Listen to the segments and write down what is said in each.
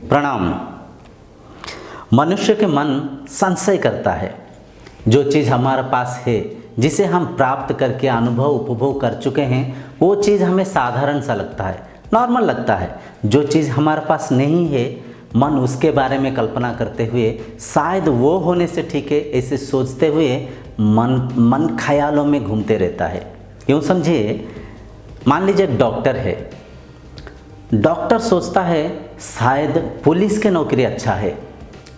प्रणाम। मनुष्य के मन संशय करता है। जो चीज़ हमारे पास है, जिसे हम प्राप्त करके अनुभव उपभोग कर चुके हैं, वो चीज़ हमें साधारण सा लगता है, नॉर्मल लगता है। जो चीज़ हमारे पास नहीं है, मन उसके बारे में कल्पना करते हुए शायद वो होने से ठीक है ऐसे सोचते हुए मन ख्यालों में घूमते रहता है। यूँ समझिए, मान लीजिए एक डॉक्टर है। डॉक्टर सोचता है शायद पुलिस की नौकरी अच्छा है,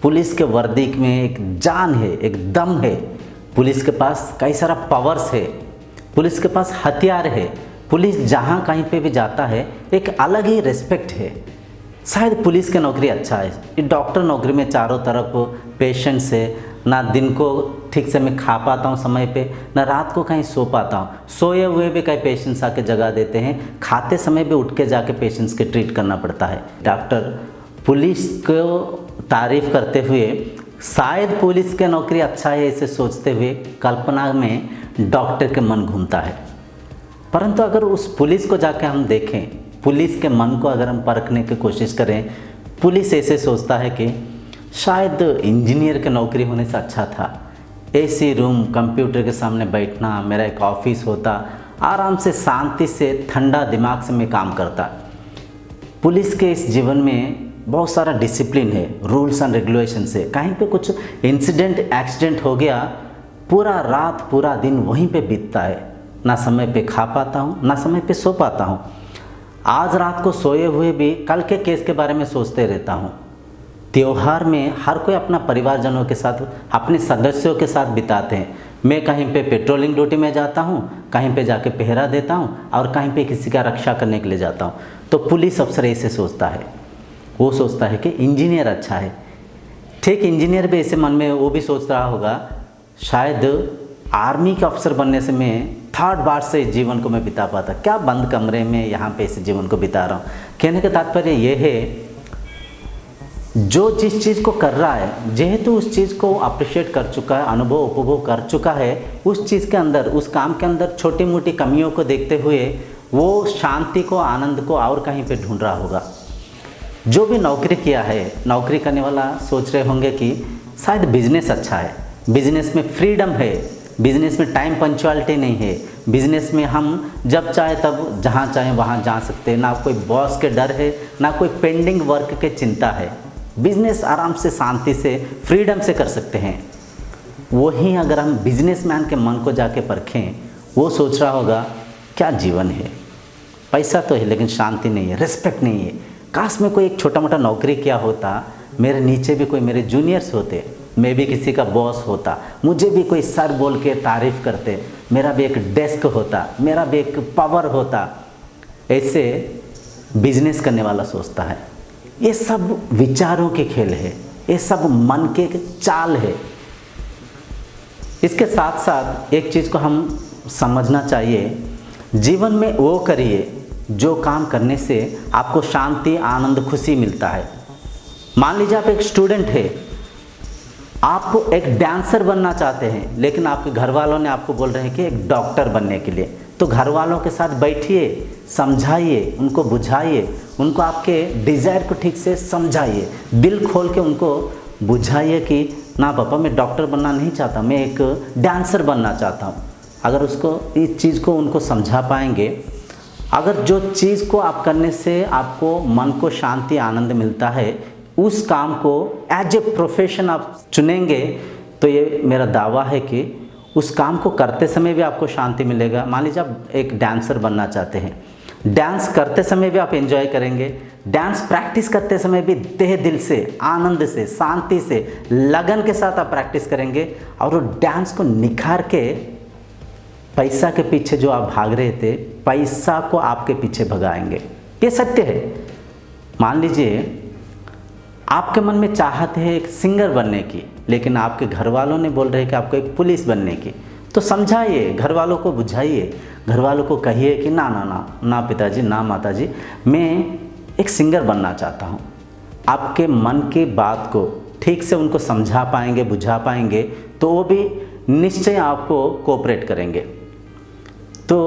पुलिस के वर्दी में एक जान है, एक दम है, पुलिस के पास कई सारा पावर्स है, पुलिस के पास हथियार है, पुलिस जहाँ कहीं पे भी जाता है एक अलग ही रिस्पेक्ट है, शायद पुलिस की नौकरी अच्छा है। ये डॉक्टर नौकरी में चारों तरफ पेशेंट्स है, ना दिन को ठीक से मैं खा पाता हूँ समय पे, ना रात को कहीं सो पाता हूँ। सोए हुए भी कई पेशेंट्स आके जगा देते हैं, खाते समय भी उठ के जाके पेशेंट्स के ट्रीट करना पड़ता है। डॉक्टर पुलिस को तारीफ़ करते हुए शायद पुलिस की नौकरी अच्छा है ऐसे सोचते हुए कल्पना में डॉक्टर के मन घूमता है। परंतु अगर उस पुलिस को जाके हम देखें, पुलिस के मन को अगर हम परखने की कोशिश करें, पुलिस ऐसे सोचता है कि शायद इंजीनियर की नौकरी होने से अच्छा था। एसी रूम, कंप्यूटर के सामने बैठना, मेरा एक ऑफिस होता, आराम से शांति से ठंडा दिमाग से मैं काम करता। पुलिस के इस जीवन में बहुत सारा डिसिप्लिन है, रूल्स एंड रेगुलेशन है। कहीं पे कुछ इंसिडेंट एक्सीडेंट हो गया, पूरा रात पूरा दिन वहीं पे बीतता है, ना समय पे खा पाता हूँ, ना समय पे सो पाता हूँ। आज रात को सोए हुए भी कल के केस के बारे में सोचते रहता हूँ। त्योहार में हर कोई अपना परिवारजनों के साथ, अपने सदस्यों के साथ बिताते हैं। मैं कहीं पे पेट्रोलिंग ड्यूटी में जाता हूँ, कहीं पे जाके पहरा देता हूँ, और कहीं पे किसी का रक्षा करने के लिए जाता हूँ। तो पुलिस अफसर ऐसे सोचता है, वो सोचता है कि इंजीनियर अच्छा है। ठीक, इंजीनियर भी ऐसे मन में वो भी सोच रहा होगा, शायद आर्मी का अफसर बनने से मैं थर्ड बार से इस जीवन को मैं बिता पाता, क्या बंद कमरे में यहाँ पे इस जीवन को बिता रहा हूँ। कहने का तात्पर्य ये है, जो जिस चीज़ को कर रहा है, जेहेतु उस चीज़ को अप्रिशिएट कर चुका है, अनुभव उपभोग कर चुका है, उस चीज़ के अंदर, उस काम के अंदर छोटी मोटी कमियों को देखते हुए वो शांति को, आनंद को और कहीं पे ढूंढ रहा होगा। जो भी नौकरी किया है, नौकरी करने वाला सोच रहे होंगे कि शायद बिजनेस अच्छा है, बिजनेस में फ्रीडम है, बिजनेस में टाइम पंक्चुअलिटी नहीं है, बिजनेस में हम जब चाहे तब जहाँ चाहे वहाँ जा सकते हैं, ना कोई बॉस के डर है, ना कोई पेंडिंग वर्क के चिंता है। बिजनेस आराम से, शांति से, फ्रीडम से कर सकते हैं। वहीं अगर हम बिजनेसमैन के मन को जाके परखें, वो सोच रहा होगा क्या जीवन है, पैसा तो है लेकिन शांति नहीं है, रिस्पेक्ट नहीं है। काश मैं कोई एक छोटा मोटा नौकरी किया होता, मेरे नीचे भी कोई मेरे जूनियर्स होते, मैं भी किसी का बॉस होता, मुझे भी कोई सर बोल के तारीफ़ करते, मेरा भी एक डेस्क होता, मेरा भी एक पावर होता। ऐसे बिजनेस करने वाला सोचता है। ये सब विचारों के खेल है, ये सब मन के चाल है। इसके साथ साथ एक चीज़ को हम समझना चाहिए, जीवन में वो करिए जो काम करने से आपको शांति, आनंद, खुशी मिलता है। मान लीजिए आप एक स्टूडेंट है, आप एक डांसर बनना चाहते हैं, लेकिन आपके घर वालों ने आपको बोल रहे हैं कि एक डॉक्टर बनने के लिए। तो घर वालों के साथ बैठिए, समझाइए, उनको बुझाइए, उनको आपके डिज़ायर को ठीक से समझाइए, दिल खोल के उनको बुझाइए कि ना पापा, मैं डॉक्टर बनना नहीं चाहता, मैं एक डांसर बनना चाहता हूँ। अगर उसको इस चीज़ को उनको समझा पाएंगे, अगर जो चीज़ को आप करने से आपको मन को शांति, आनंद मिलता है, उस काम को एज ए प्रोफेशन आप चुनेंगे, तो ये मेरा दावा है कि उस काम को करते समय भी आपको शांति मिलेगा। मान लीजिए आप एक डांसर बनना चाहते हैं, डांस करते समय भी आप एंजॉय करेंगे, डांस प्रैक्टिस करते समय भी तहे दिल से, आनंद से, शांति से, लगन के साथ आप प्रैक्टिस करेंगे, और वो डांस को निखार के पैसा के पीछे जो आप भाग रहे थे, पैसा को आपके पीछे भगाएंगे। ये सत्य है। मान लीजिए आपके मन में चाहत है एक सिंगर बनने की, लेकिन आपके घर वालों ने बोल रहे कि आपको एक पुलिस बनने की। तो समझाइए, घर वालों को बुझाइए, घर वालों को कहिए कि ना ना ना ना पिताजी, ना माताजी, मैं एक सिंगर बनना चाहता हूँ। आपके मन की बात को ठीक से उनको समझा पाएंगे, बुझा पाएंगे, तो वो भी निश्चय आपको कोऑपरेट करेंगे। तो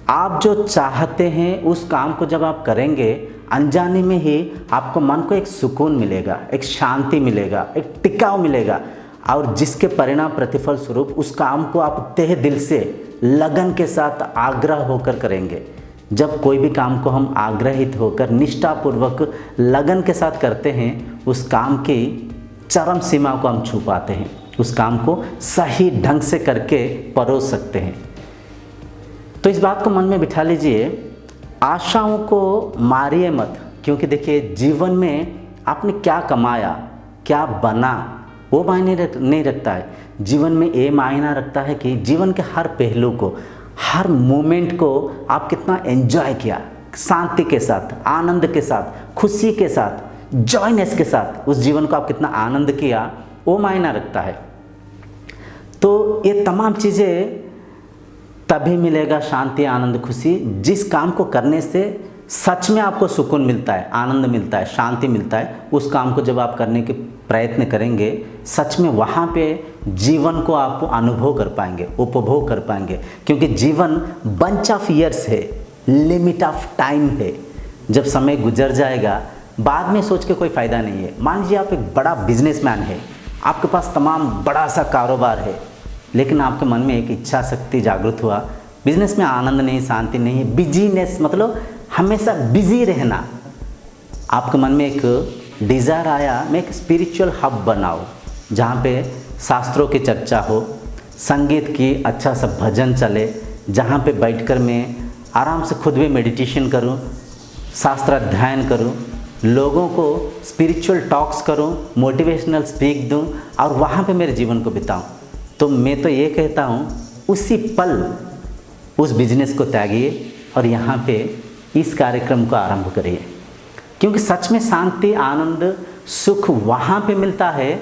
आप जो चाहते हैं उस काम को जब आप करेंगे, अनजाने में ही आपको मन को एक सुकून मिलेगा, एक शांति मिलेगा, एक टिकाव मिलेगा, और जिसके परिणाम प्रतिफल स्वरूप उस काम को आप तहे दिल से लगन के साथ आग्रह होकर करेंगे। जब कोई भी काम को हम आग्रहित होकर निष्ठापूर्वक लगन के साथ करते हैं, उस काम की चरम सीमा को हम छू पाते हैं, उस काम को सही ढंग से करके परोस सकते हैं। तो इस बात को मन में बिठा लीजिए, आशाओं को मारिए मत, क्योंकि देखिए जीवन में आपने क्या कमाया, क्या बना, वो मायने नहीं रखता है। जीवन में ये मायना रखता है कि जीवन के हर पहलू को, हर मोमेंट को आप कितना एंजॉय किया, शांति के साथ, आनंद के साथ, खुशी के साथ, जॉयनेस के साथ उस जीवन को आप कितना आनंद किया, वो मायना रखता है। तो ये तमाम चीज़ें तभी मिलेगा शांति, आनंद, खुशी, जिस काम को करने से सच में आपको सुकून मिलता है, आनंद मिलता है, शांति मिलता है। उस काम को जब आप करने के प्रयत्न करेंगे, सच में वहाँ पे जीवन को आप अनुभव कर पाएंगे, उपभोग कर पाएंगे, क्योंकि जीवन बंच ऑफ ईयर्स है, लिमिट ऑफ टाइम है। जब समय गुजर जाएगा, बाद में सोच के कोई फ़ायदा नहीं है। मान लीजिए आप एक बड़ा बिजनेसमैन है, आपके पास तमाम बड़ा सा कारोबार है, लेकिन आपके मन में एक इच्छा शक्ति जागृत हुआ, बिजनेस में आनंद नहीं, शांति नहीं है, बिजीनेस मतलब हमेशा बिजी रहना। आपके मन में एक डिज़ायर आया, मैं एक स्पिरिचुअल हब बनाऊँ, जहाँ पे शास्त्रों की चर्चा हो, संगीत की अच्छा सा भजन चले, जहाँ पे बैठकर मैं आराम से खुद भी मेडिटेशन करूँ, शास्त्र अध्ययन करूँ, लोगों को स्पिरिचुअल टॉक्स करूँ, मोटिवेशनल स्पीक दूँ, और वहाँ पे मेरे जीवन को बिताऊँ। तो मैं तो ये कहता हूँ, उसी पल उस बिजनेस को त्यागिए और यहाँ पे इस कार्यक्रम को आरंभ करिए, क्योंकि सच में शांति, आनंद, सुख वहाँ पे मिलता है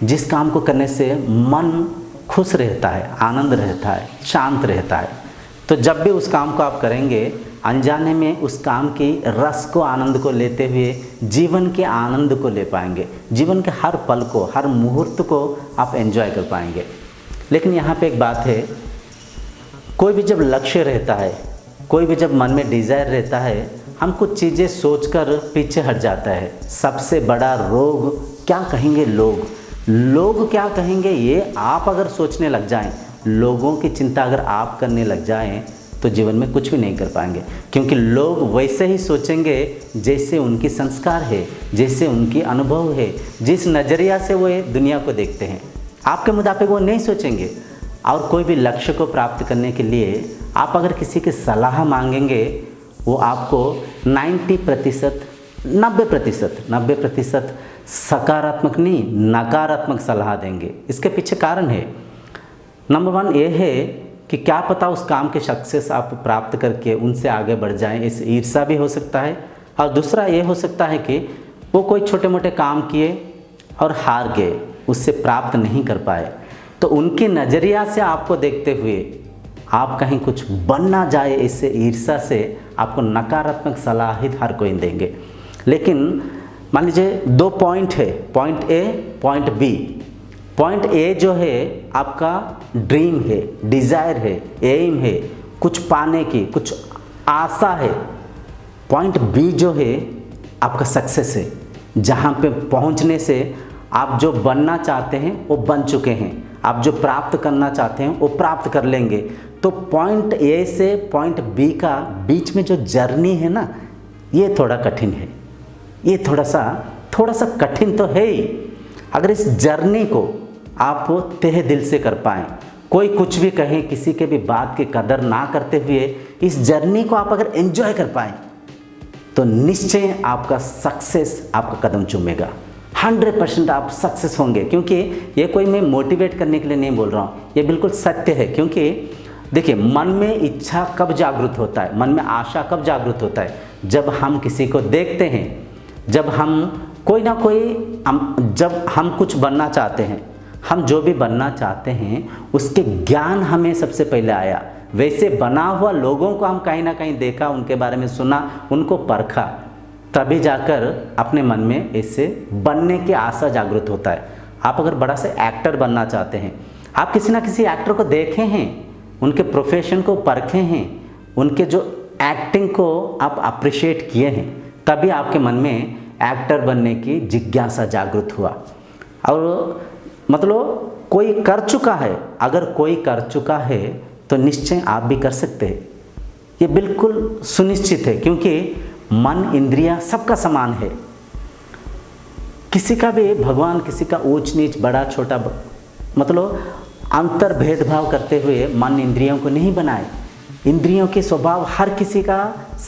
जिस काम को करने से मन खुश रहता है, आनंद रहता है, शांत रहता है। तो जब भी उस काम को आप करेंगे, अनजाने में उस काम की रस को, आनंद को लेते हुए जीवन के आनंद को ले पाएंगे, जीवन के हर पल को, हर मुहूर्त को आप एंजॉय कर पाएंगे। लेकिन यहाँ पे एक बात है, कोई भी जब लक्ष्य रहता है, कोई भी जब मन में डिज़ायर रहता है, हम कुछ चीज़ें सोचकर पीछे हट जाता है। सबसे बड़ा रोग क्या कहेंगे लोग, लोग क्या कहेंगे, ये आप अगर सोचने लग जाएं, लोगों की चिंता अगर आप करने लग जाएं, तो जीवन में कुछ भी नहीं कर पाएंगे, क्योंकि लोग वैसे ही सोचेंगे जैसे उनकी संस्कार है, जैसे उनकी अनुभव है, जिस नज़रिया से वो दुनिया को देखते हैं। आपके मुताबिक वो नहीं सोचेंगे। और कोई भी लक्ष्य को प्राप्त करने के लिए आप अगर किसी की सलाह मांगेंगे, वो आपको 90% सकारात्मक नहीं, नकारात्मक सलाह देंगे। इसके पीछे कारण है, नंबर 1 ये है कि क्या पता उस काम के सक्सेस आप प्राप्त करके उनसे आगे बढ़ जाएं, इस ईर्ष्या भी हो सकता है। और दूसरा ये हो सकता है कि वो कोई छोटे मोटे काम किए और हार गए, उससे प्राप्त नहीं कर पाए, तो उनके नज़रिया से आपको देखते हुए आप कहीं कुछ बन ना जाए, इससे ईर्ष्या से आपको नकारात्मक सलाह ही हर कोई देंगे। लेकिन मान लीजिए 2 पॉइंट है, point A, point B. Point A जो है आपका ड्रीम है, डिज़ायर है, एम है, कुछ पाने की, कुछ आशा है। पॉइंट बी जो है आपका सक्सेस है, जहाँ पे पहुँचने से आप जो बनना चाहते हैं वो बन चुके हैं, आप जो प्राप्त करना चाहते हैं वो प्राप्त कर लेंगे। तो पॉइंट ए से पॉइंट बी का बीच में जो जर्नी है ना, ये थोड़ा कठिन है, ये थोड़ा सा कठिन तो है ही। अगर इस जर्नी को आप तहे दिल से कर पाएँ, कोई कुछ भी कहे, किसी के भी बात की कदर ना करते हुए इस जर्नी को आप अगर एंजॉय कर पाएँ, तो निश्चय आपका सक्सेस आपका कदम चूमेगा। 100% आप सक्सेस होंगे। क्योंकि ये कोई मैं मोटिवेट करने के लिए नहीं बोल रहा हूँ, ये बिल्कुल सत्य है। क्योंकि देखिए, मन में इच्छा कब जागृत होता है, मन में आशा कब जागृत होता है, जब हम किसी को देखते हैं, जब हम कोई ना कोई जब हम कुछ बनना चाहते हैं, हम जो भी बनना चाहते हैं उसके ज्ञान हमें सबसे पहले आया। वैसे बना हुआ लोगों को हम कहीं ना कहीं देखा, उनके बारे में सुना, उनको परखा, तभी जाकर अपने मन में इससे बनने की आशा जागृत होता है। आप अगर बड़ा सा एक्टर बनना चाहते हैं, आप किसी ना किसी एक्टर को देखे हैं, उनके प्रोफेशन को परखे हैं, उनके जो एक्टिंग को आप अप्रिशिएट किए हैं, तभी आपके मन में एक्टर बनने की जिज्ञासा जागृत हुआ। और मतलब कोई कर चुका है, अगर कोई कर चुका है तो निश्चय आप भी कर सकते हैं, ये बिल्कुल सुनिश्चित है। क्योंकि मन इंद्रियां सबका समान है, किसी का भी भगवान किसी का ऊंच नीच बड़ा छोटा मतलब अंतर भेदभाव करते हुए मन इंद्रियों को नहीं बनाए। इंद्रियों के स्वभाव हर किसी का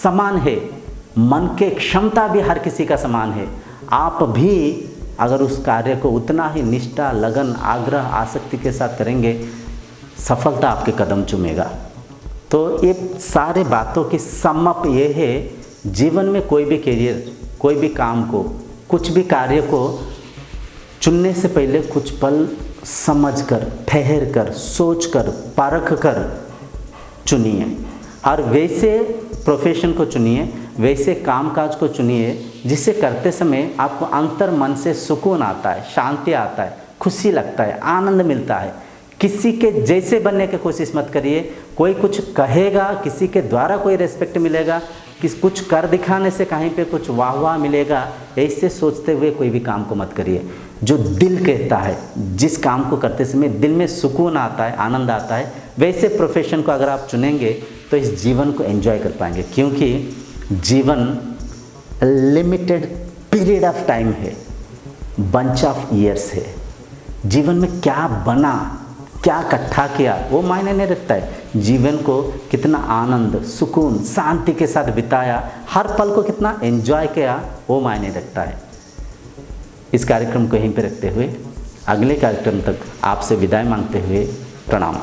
समान है, मन के क्षमता भी हर किसी का समान है। आप भी अगर उस कार्य को उतना ही निष्ठा, लगन, आग्रह, आसक्ति के साथ करेंगे, सफलता आपके कदम चूमेगा। तो ये सारे बातों की सम अप ये है, जीवन में कोई भी करियर, कोई भी काम को, कुछ भी कार्य को चुनने से पहले कुछ पल समझकर, ठहर कर, सोच कर, परख कर चुनिए। और वैसे प्रोफेशन को चुनिए, वैसे कामकाज को चुनिए जिसे करते समय आपको अंतर मन से सुकून आता है, शांति आता है, खुशी लगता है, आनंद मिलता है। किसी के जैसे बनने की कोशिश मत करिए। कोई कुछ कहेगा, किसी के द्वारा कोई रेस्पेक्ट मिलेगा, कुछ कर दिखाने से कहीं पे कुछ वाह वाह मिलेगा, ऐसे सोचते हुए कोई भी काम को मत करिए। जो दिल कहता है, जिस काम को करते समय दिल में सुकून आता है, आनंद आता है, वैसे प्रोफेशन को अगर आप चुनेंगे तो इस जीवन को एंजॉय कर पाएंगे। क्योंकि जीवन लिमिटेड पीरियड ऑफ टाइम है, बंच ऑफ ईयर्स है। जीवन में क्या बना, क्या इकट्ठा किया, वो मायने नहीं रखता है। जीवन को कितना आनंद, सुकून, शांति के साथ बिताया, हर पल को कितना एंजॉय किया, वो मायने रखता है। इस कार्यक्रम को यहीं पे रखते हुए अगले कार्यक्रम तक आपसे विदाई मांगते हुए प्रणाम।